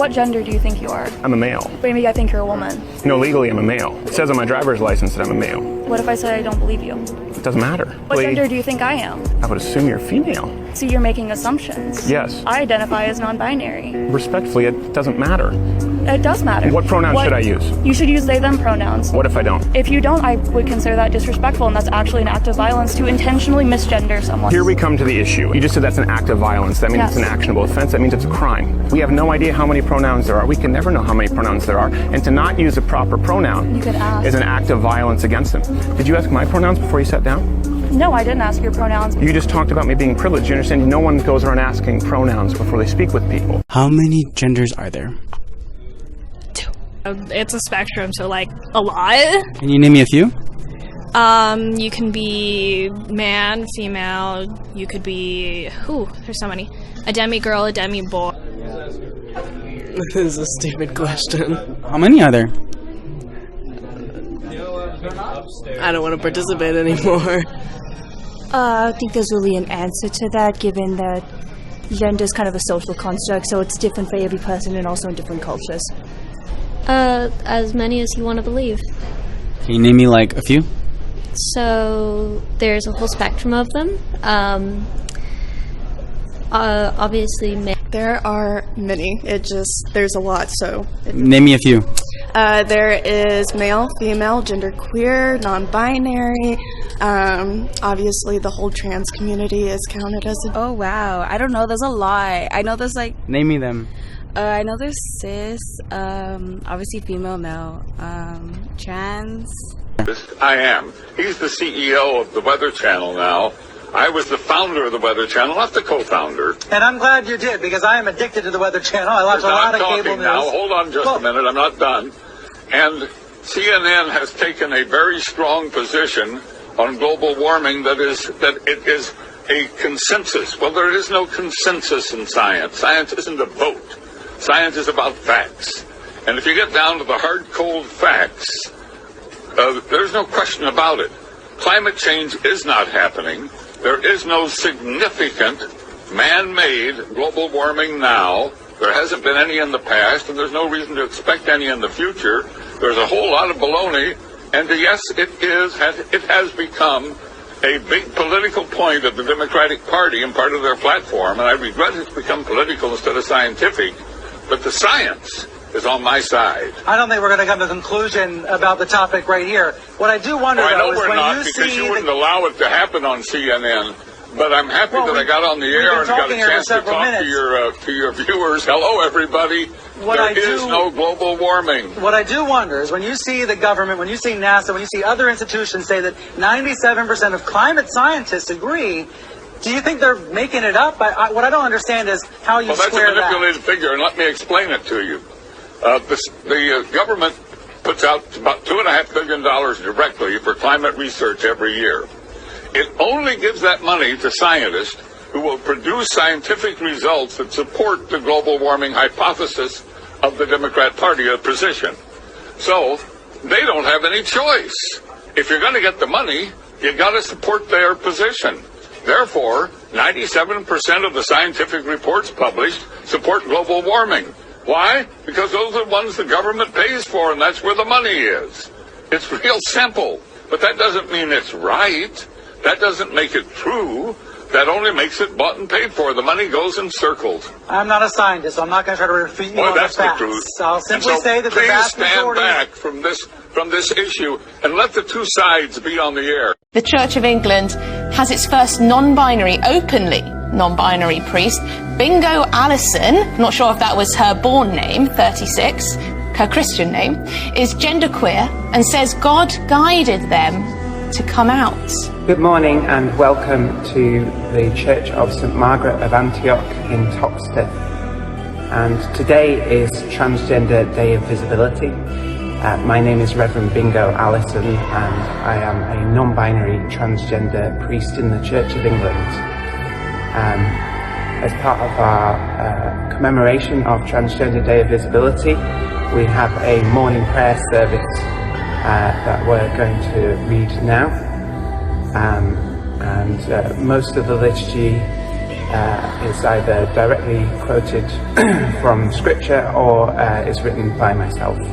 What gender do you think you are? I'm a male. Maybe I think you're a woman. No, legally I'm a male. It says on my driver's license that I'm a male. What if I say I don't believe you? It doesn't matter. What gender do you think I am? I would assume you're female. See, you're making assumptions. Yes. I identify as non-binary. Respectfully, it doesn't matter. It does matter. What pronouns should I use? You should use they, them pronouns. What if I don't? If you don't, I would consider that disrespectful, and that's actually an act of violence to intentionally misgender someone. Here we come to the issue. You just said that's an act of violence. That means Yes. it's an actionable offense. That means it's a crime. We have no idea how many pronouns there are. We can never know how many pronouns there are. And to not use a proper pronoun You could ask. is an act of violence against them. Did you ask my pronouns before you sat down? No, I didn't ask your pronouns. You just talked about me being privileged. You understand? No one goes around asking pronouns before they speak with people. How many genders are there? It's a spectrum, so like a lot. Can you name me a few? You can be man, female. You could be there's so many. A demi-girl, a demi-boy. This is a stupid question. How many are there? I don't want to participate anymore. I think there's really an answer to that, given that gender is kind of a social construct, so it's different for every person and also in different cultures. As many as you want to believe. Can you name me like a few? So there's a whole spectrum of them. Obviously, there are many. There's a lot. So name me a few. there is male, female, genderqueer, non-binary. Obviously, the whole trans community is counted as a. Oh wow! I don't know. There's a lot. I know there's like. Name me them. I know there's cis, obviously female, male, trans. I am. He's the CEO of the Weather Channel now. I was the founder of the Weather Channel, not the co-founder. And I'm glad you did, because I am addicted to the Weather Channel. I watch a lot of cable news. Now, hold on just a minute. I'm not done. And CNN has taken a very strong position on global warming that it is a consensus. Well, there is no consensus in science. Science isn't a vote. Science is about facts. And if you get down to the hard, cold facts, there's no question about it. Climate change is not happening. There is no significant man-made global warming now. There hasn't been any in the past, and there's no reason to expect any in the future. There's a whole lot of baloney, and yes, it has become a big political point of the Democratic Party and part of their platform, and I regret it's become political instead of scientific, but the science is on my side. I don't think we're going to come to a conclusion about the topic right here. What I do wonder, though, is when you see... because you wouldn't allow it to happen on CNN. But I'm happy that I got on the air and got a chance to talk to your viewers. Hello, everybody. There is no global warming. What I do wonder is when you see the government, when you see NASA, when you see other institutions say that 97% of climate scientists agree, do you think they're making it up? What I don't understand is how you square that. That's a manipulated figure, and let me explain it to you. The government puts out about $2.5 billion directly for climate research every year. It only gives that money to scientists who will produce scientific results that support the global warming hypothesis of the Democrat Party position. So they don't have any choice. If you're going to get the money, you got to support their position. Therefore, 97% of the scientific reports published support global warming. Why? Because those are the ones the government pays for, and that's where the money is. It's real simple, but that doesn't mean it's right. That doesn't make it true. That only makes it bought and paid for. The money goes in circles. I'm not a scientist, so I'm not going to try to refute you on the facts. That's the truth. I'll simply say that the vast majority... Please stand back from this issue and let the two sides be on the air. The Church of England has its first openly non-binary priest. Bingo Allison, not sure if that was her born name, 36, her Christian name, is genderqueer and says God guided them to come out. Good morning and welcome to the Church of St Margaret of Antioch in Toxteth. And today is Transgender Day of Visibility. My name is Reverend Bingo Allison and I am a non-binary transgender priest in the Church of England. As part of our commemoration of Transgender Day of Visibility, we have a morning prayer service that we're going to read now, and most of the liturgy is either directly quoted from scripture or is written by myself.